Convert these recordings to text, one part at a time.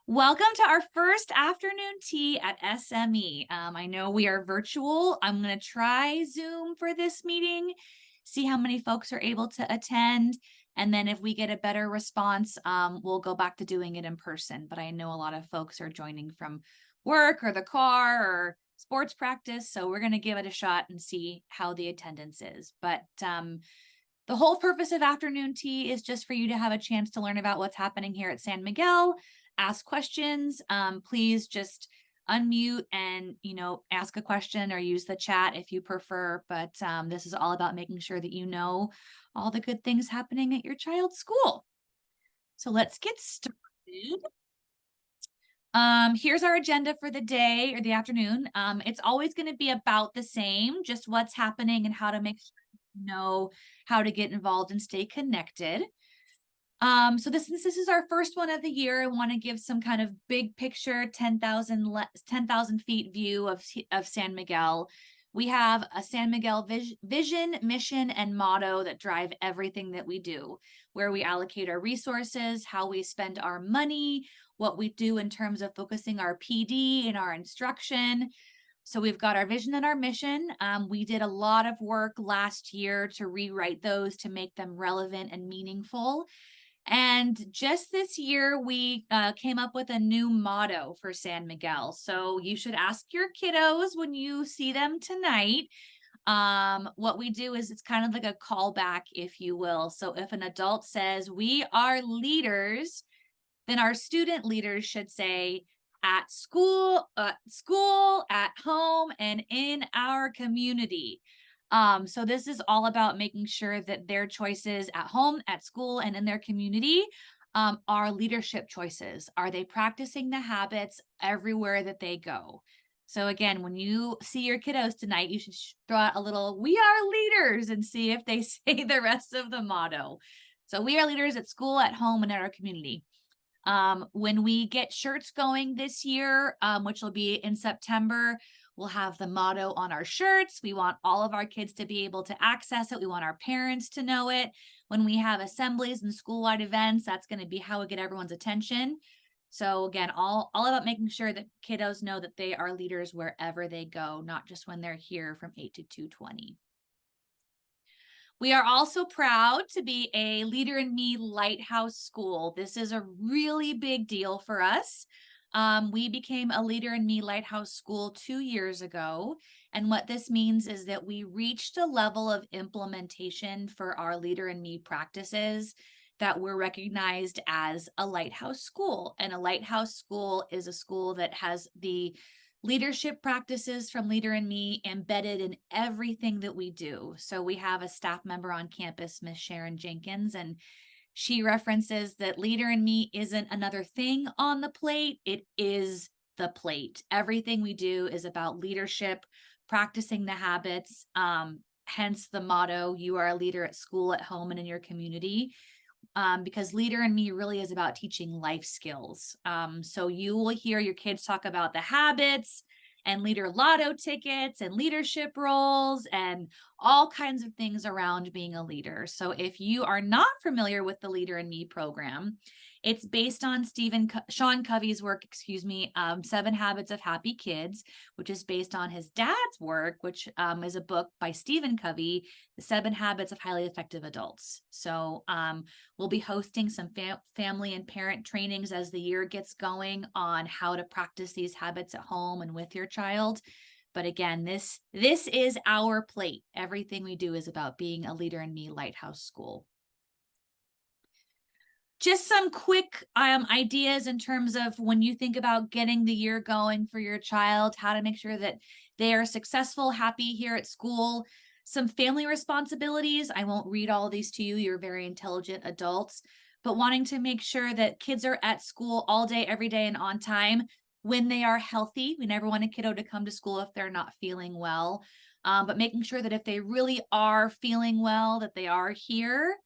Welcome to our first afternoon tea at SME. I know we are virtual. I'm going to try Zoom for this meeting, see how many folks are able to attend. And then if we get a better response, we'll go back to doing it in person. But I know a lot of folks are joining from work or the car or sports practice. So we're going to give it a shot and see how the attendance is. But the whole purpose of afternoon tea is just for you to have a chance to learn about what's happening here at San Miguel, ask questions. Please just unmute and, ask a question or use the chat if you prefer. But this is all about making sure that you know all the good things happening at your child's school. So let's get started. Here's our agenda for the day or the afternoon. It's always going to be about the same, just what's happening and how to make sure you know how to get involved and stay connected. So this is our first one of the year. I want to give some kind of big picture 10,000 feet view of San Miguel. We have a San Miguel vision, mission, and motto that drive everything that we do, where we allocate our resources, how we spend our money, what we do in terms of focusing our PD and our instruction. So we've got our vision and our mission. We did a lot of work last year to rewrite those to make them relevant and meaningful. And just this year, we came up with a new motto for San Miguel. So you should ask your kiddos when you see them tonight. What we do is it's kind of like a callback, if you will. So if an adult says, "We are leaders," then our student leaders should say, "At school, at home, and in our community." So this is all about making sure that their choices at home, at school, and in their community are leadership choices. Are they practicing the habits everywhere that they go? So again, when you see your kiddos tonight, you should throw out a little, "We are leaders," and see if they say the rest of the motto. So we are leaders at school, at home, and at our community. When we get shirts going this year, which will be in September, we'll have the motto on our shirts. We want all of our kids to be able to access it. We want our parents to know it. When we have assemblies and school-wide events, that's going to be how we get everyone's attention. So again, all about making sure that kiddos know that they are leaders wherever they go, not just when they're here from 8 to 2:20. We are also proud to be a Leader in Me Lighthouse School. This is a really big deal for us. We became a Leader in Me Lighthouse School 2 years ago. And what this means is that we reached a level of implementation for our Leader in Me practices that we're recognized as a lighthouse school. And a lighthouse school is a school that has the leadership practices from Leader in Me embedded in everything that we do. So we have a staff member on campus, Miss Sharon Jenkins, and she references that Leader in Me isn't another thing on the plate. It is the plate. Everything we do is about leadership, practicing the habits. Hence the motto, "You are a leader at school, at home, and in your community." Because Leader in Me really is about teaching life skills. So you will hear your kids talk about the habits and leader lotto tickets and leadership roles and all kinds of things around being a leader. So if you are not familiar with the Leader in Me program, it's based on Sean Covey's work, 7 Habits of Happy Kids, which is based on his dad's work, which is a book by Stephen Covey, The 7 Habits of Highly Effective Adults. So we'll be hosting some family and parent trainings as the year gets going on how to practice these habits at home and with your child. But again, this is our plate. Everything we do is about being a Leader in Me Lighthouse School. Just some quick ideas in terms of when you think about getting the year going for your child, how to make sure that they are successful, happy here at school. Some family responsibilities. I won't read all of these to you. You're very intelligent adults, but wanting to make sure that kids are at school all day, every day, and on time when they are healthy. We never want a kiddo to come to school if they're not feeling well, but making sure that if they really are feeling well, that they are here.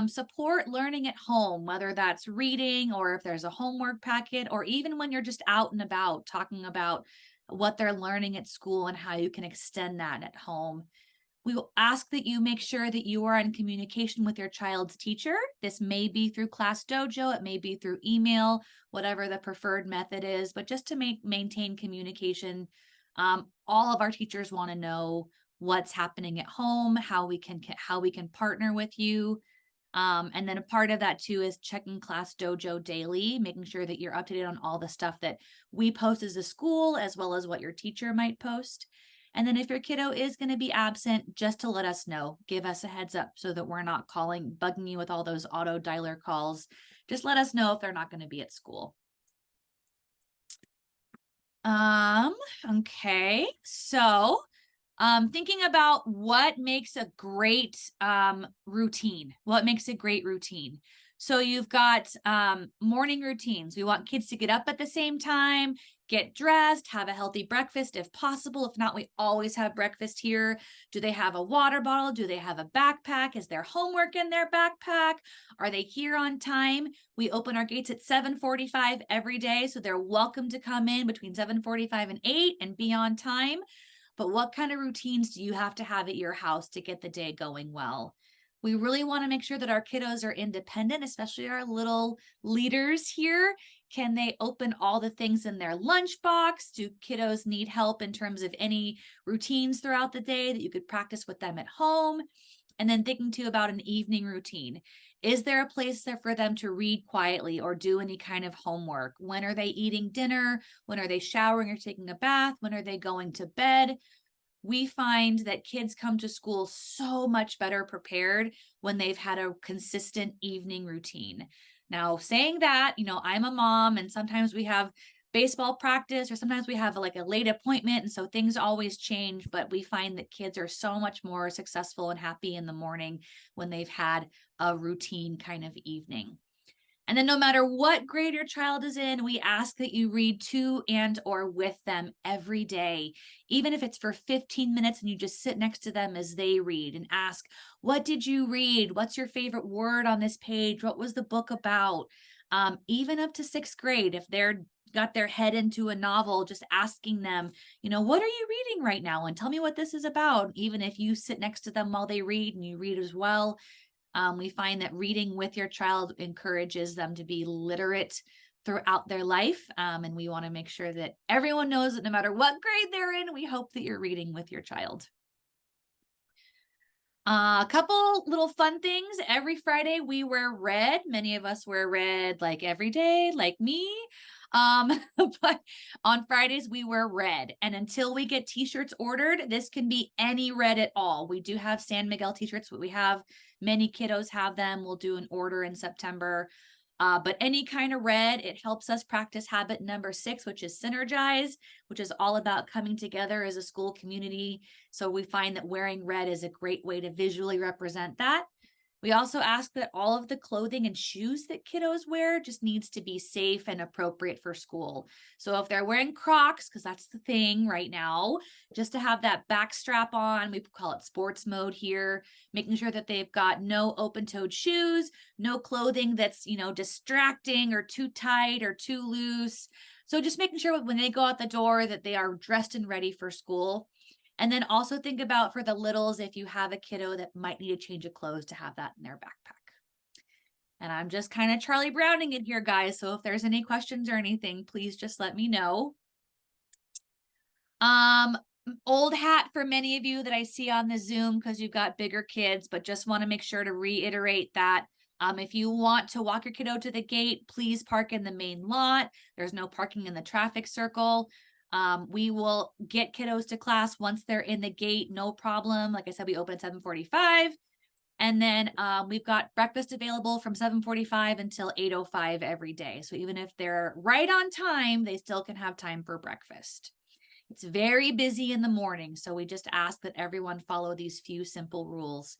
Support learning at home, whether that's reading or if there's a homework packet, or even when you're just out and about talking about what they're learning at school and how you can extend that at home. We will ask that you make sure that you are in communication with your child's teacher. This may be through Class Dojo, it may be through email, whatever the preferred method is, but just to maintain communication. All of our teachers want to know what's happening at home, how we can partner with you. And then a part of that too is checking Class Dojo daily, making sure that you're up to date on all the stuff that we post as a school, as well as what your teacher might post. And then if your kiddo is going to be absent, just to let us know, give us a heads up so that we're not bugging you with all those auto dialer calls. Just let us know if they're not going to be at school. Okay, so thinking about what makes a great routine. What makes a great routine? So you've got morning routines. We want kids to get up at the same time, get dressed, have a healthy breakfast if possible. If not, we always have breakfast here. Do they have a water bottle? Do they have a backpack? Is there homework in their backpack? Are they here on time? We open our gates at 7:45 every day, so they're welcome to come in between 7:45 and 8 and be on time. But what kind of routines do you have to have at your house to get the day going well? We really want to make sure that our kiddos are independent, especially our little leaders here. Can they open all the things in their lunchbox? Do kiddos need help in terms of any routines throughout the day that you could practice with them at home? And then thinking too about an evening routine. Is there a place there for them to read quietly or do any kind of homework? When are they eating dinner? When are they showering or taking a bath? When are they going to bed? We find that kids come to school so much better prepared when they've had a consistent evening routine. Now, saying that, I'm a mom and sometimes we have baseball practice or sometimes we have like a late appointment. And so things always change, but we find that kids are so much more successful and happy in the morning when they've had a routine kind of evening. And then no matter what grade your child is in, we ask that you read to and or with them every day, even if it's for 15 minutes and you just sit next to them as they read and ask, what did you read? What's your favorite word on this page? What was the book about? Even up to 6th grade, if they're got their head into a novel, just asking them, what are you reading right now? And tell me what this is about. Even if you sit next to them while they read and you read as well. We find that reading with your child encourages them to be literate throughout their life. And we want to make sure that everyone knows that no matter what grade they're in, we hope that you're reading with your child. A couple little fun things. Every Friday we wear red. Many of us wear red like every day, like me. But on Fridays we wear red. And until we get t-shirts ordered, this can be any red at all. We do have San Miguel t-shirts, but we have many kiddos have them. We'll do an order in September. But any kind of red, it helps us practice habit number 6, which is synergize, which is all about coming together as a school community. So we find that wearing red is a great way to visually represent that. We also ask that all of the clothing and shoes that kiddos wear just needs to be safe and appropriate for school. So if they're wearing Crocs, because that's the thing right now, just to have that back strap on, we call it sports mode here, making sure that they've got no open-toed shoes, no clothing that's, distracting or too tight or too loose. So just making sure when they go out the door that they are dressed and ready for school. And then also think about for the littles, if you have a kiddo that might need a change of clothes, to have that in their backpack. And I'm just kind of Charlie Browning it here, guys. So if there's any questions or anything, please just let me know. Old hat for many of you that I see on the Zoom because you've got bigger kids, but just want to make sure to reiterate that if you want to walk your kiddo to the gate, please park in the main lot. There's no parking in the traffic circle. We will get kiddos to class once they're in the gate, no problem. Like I said, we open at 7:45. And then we've got breakfast available from 7:45 until 8:05 every day. So even if they're right on time, they still can have time for breakfast. It's very busy in the morning, so we just ask that everyone follow these few simple rules.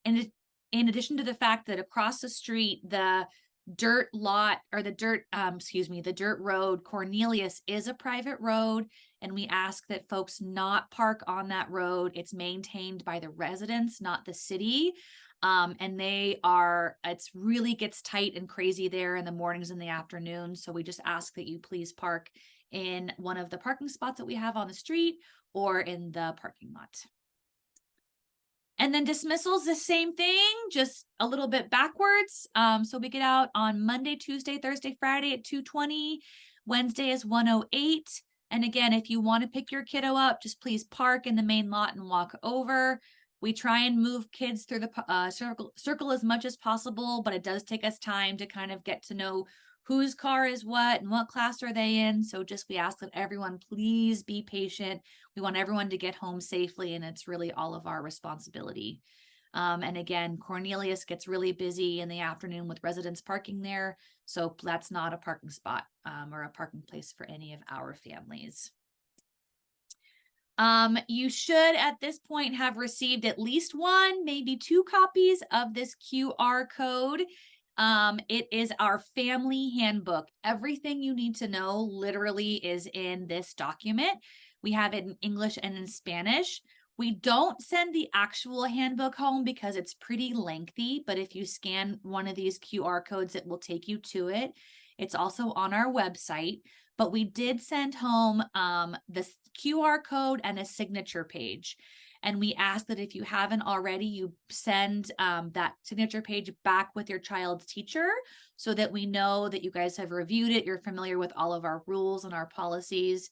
And in addition to the fact that across the street, the dirt lot or the dirt road, Cornelius, is a private road, and we ask that folks not park on that road. It's maintained by the residents, not the city. And it's really gets tight and crazy there in the mornings and the afternoons. So we just ask that you please park in one of the parking spots that we have on the street or in the parking lot. And then dismissal's the same thing, just a little bit backwards. So we get out on Monday, Tuesday, Thursday, Friday at 2:20. Wednesday is 1:08. And again, if you want to pick your kiddo up, just please park in the main lot and walk over. We try and move kids through the circle as much as possible, but it does take us time to kind of get to know whose car is what and what class are they in. So just we ask that everyone please be patient. We want everyone to get home safely, and it's really all of our responsibility. And again, Cornelius gets really busy in the afternoon with residents parking there. So that's not a parking spot or a parking place for any of our families. You should at this point have received at least one, maybe 2 copies of this QR code. It is our family handbook. Everything you need to know literally is in this document. We have it in English and in Spanish. We don't send the actual handbook home because it's pretty lengthy, but if you scan one of these QR codes, it will take you to it. It's also on our website, but we did send home the QR code and a signature page. And we ask that if you haven't already, you send that signature page back with your child's teacher so that we know that you guys have reviewed it, you're familiar with all of our rules and our policies.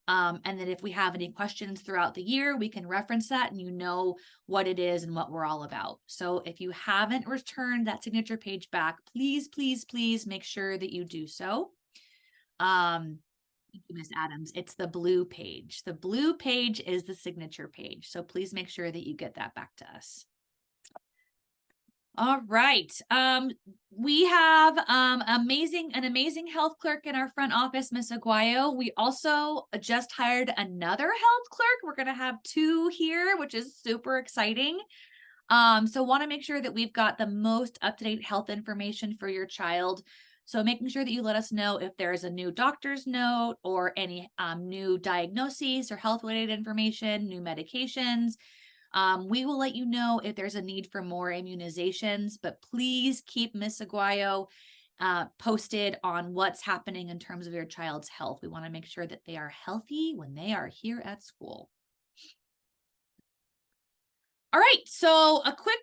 And that if we have any questions throughout the year, we can reference that and you know what it is and what we're all about. So if you haven't returned that signature page back, please, please, please make sure that you do so. Thank you, Miss Adams. It's the blue page. The blue page is the signature page. So please make sure that you get that back to us. All right. We have an amazing health clerk in our front office, Miss Aguayo. We also just hired another health clerk. We're going to have 2 here, which is super exciting. So want to make sure that we've got the most up-to-date health information for your child. So making sure that you let us know if there is a new doctor's note or any new diagnoses or health-related information, new medications. We will let you know if there's a need for more immunizations, but please keep Miss Aguayo posted on what's happening in terms of your child's health. We want to make sure that they are healthy when they are here at school. All right, so a quick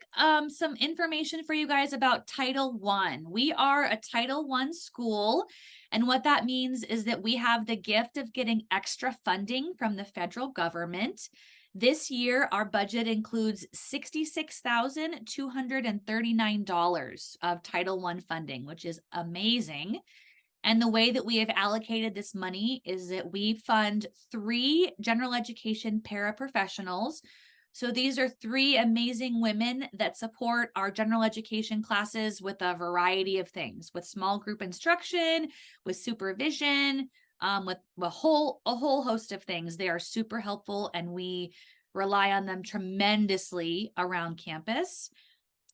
some information for you guys about Title I. We are a Title I school, and what that means is that we have the gift of getting extra funding from the federal government. This year, our budget includes $66,239 of Title I funding, which is amazing. And the way that we have allocated this money is that we fund 3 general education paraprofessionals. So these are 3 amazing women that support our general education classes with a variety of things, with small group instruction, with supervision, with a whole host of things. They are super helpful and we rely on them tremendously around campus.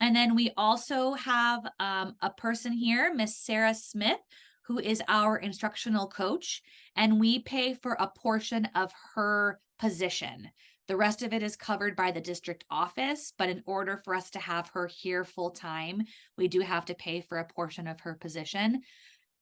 And then we also have a person here, Miss Sarah Smith, who is our instructional coach, and we pay for a portion of her position. The rest of it is covered by the district office, but in order for us to have her here full time, we do have to pay for a portion of her position.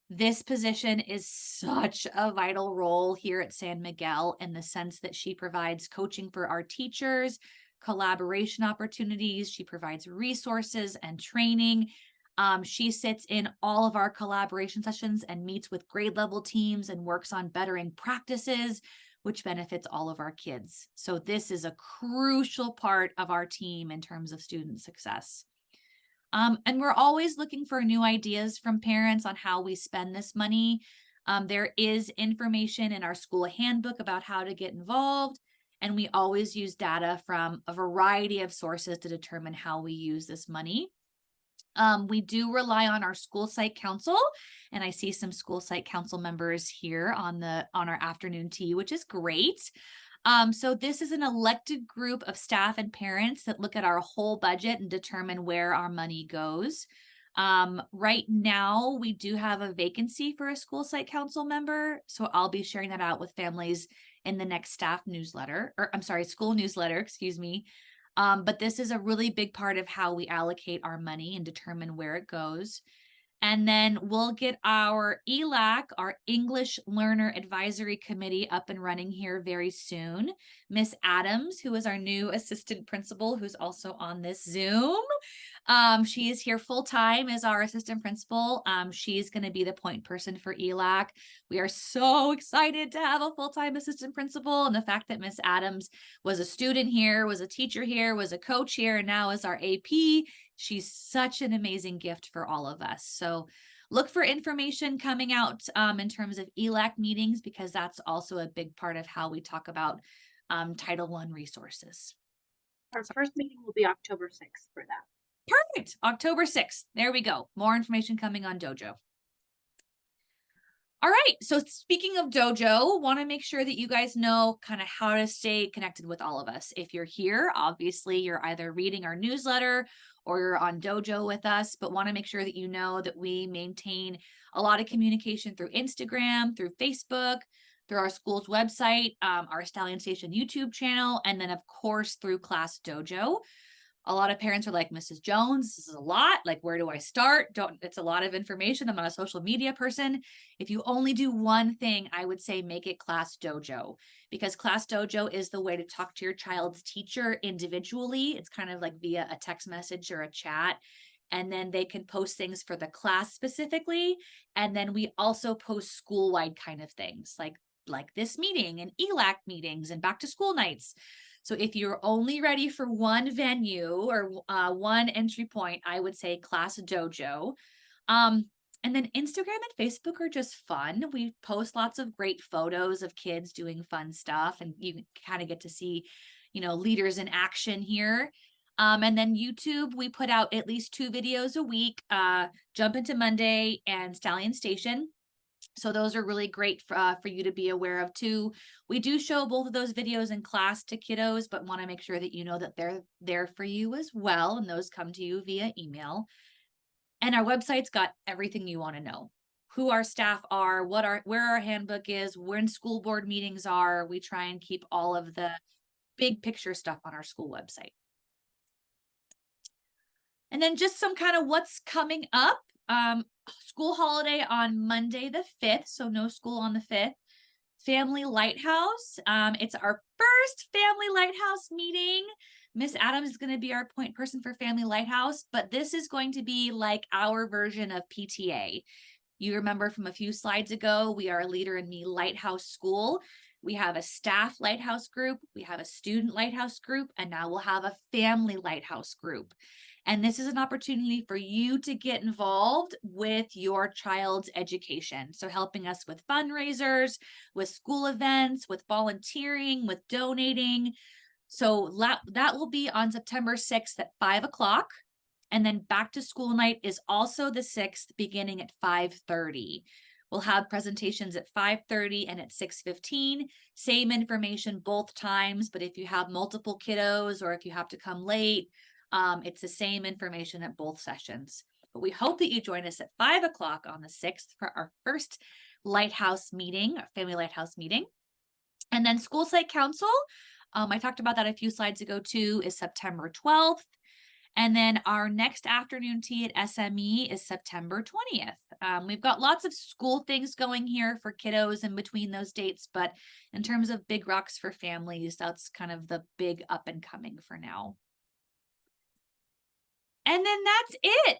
This position is such a vital role here at San Miguel in the sense that she provides coaching for our teachers, collaboration opportunities, she provides resources and training. She sits in all of our collaboration sessions and meets with grade level teams and works on bettering practices, which benefits all of our kids. So this is a crucial part of our team in terms of student success. And we're always looking for new ideas from parents on how we spend this money. There is information in our school handbook about how to get involved, and we always use data from a variety of sources to determine how we use this money. We do rely on our school site council, and I see some school site council members here on our afternoon tea, which is great. So this is an elected group of staff and parents that look at our whole budget and determine where our money goes. Right now, we do have a vacancy for a school site council member, so I'll be sharing that out with families in the next staff newsletter, or I'm sorry, school newsletter, excuse me. But this is a really big part of how we allocate our money and determine where it goes. And then we'll get our ELAC, our English Learner Advisory Committee, up and running here very soon. Miss Adams, who is our new assistant principal, who's also on this Zoom. She is here full time as our assistant principal. She's going to be the point person for ELAC. We are so excited to have a full-time assistant principal, and the fact that Miss Adams was a student here, was a teacher here, was a coach here, and now is our AP. She's such an amazing gift for all of us. So look for information coming out in terms of ELAC meetings, because that's also a big part of how we talk about Title I resources. Our first meeting will be October 6th for that. Perfect. October 6th. There we go. More information coming on Dojo. All right. So speaking of Dojo, want to make sure that you guys know kind of how to stay connected with all of us. If you're here, obviously you're either reading our newsletter or you're on Dojo with us, but want to make sure that you know that we maintain a lot of communication through Instagram, through Facebook, through our school's website, our Stallion Station YouTube channel, and then of course through Class Dojo. A lot of parents are like, Mrs. Jones, this is a lot. Like, where do I start? It's a lot of information. I'm not a social media person. If you only do one thing, I would say make it Class Dojo, because Class Dojo is the way to talk to your child's teacher individually. It's kind of like via a text message or a chat. And then they can post things for the class specifically. And then we also post school-wide kind of things like this meeting and ELAC meetings and back to school nights. So if you're only ready for one venue or one entry point, I would say Class Dojo. And then Instagram and Facebook are just fun. We post lots of great photos of kids doing fun stuff, and you kind of get to see, leaders in action here. And then YouTube, we put out at least 2 videos a week, Jump Into Monday and Stallion Station. So those are really great for you to be aware of too. We do show both of those videos in class to kiddos, but want to make sure that you know that they're there for you as well. And those come to you via email. And our website's got everything you want to know. Who our staff are, where our handbook is, when school board meetings are. We try and keep all of the big picture stuff on our school website. And then just some kind of what's coming up. School holiday on Monday the 5th, so no school on the 5th. Family Lighthouse. It's our first Family Lighthouse meeting. Miss Adams is going to be our point person for Family Lighthouse, but this is going to be like our version of PTA. You remember from a few slides ago, we are a Leader in Me Lighthouse School. We have a staff lighthouse group, we have a student lighthouse group, and now we'll have a family lighthouse group. And this is an opportunity for you to get involved with your child's education. So helping us with fundraisers, with school events, with volunteering, with donating. So that will be on September 6th at 5 o'clock. And then back to school night is also the 6th, beginning at 5:30. We'll have presentations at 5:30 and at 6:15. Same information both times, but if you have multiple kiddos or if you have to come late, it's the same information at both sessions. But we hope that you join us at 5 o'clock on the 6th for our first Lighthouse meeting, our Family Lighthouse meeting. And then School Site Council, I talked about that a few slides ago too, is September 12th. And then our next afternoon tea at SME is September 20th. We've got lots of school things going here for kiddos in between those dates, but in terms of big rocks for families, that's kind of the big up and coming for now. And then that's it.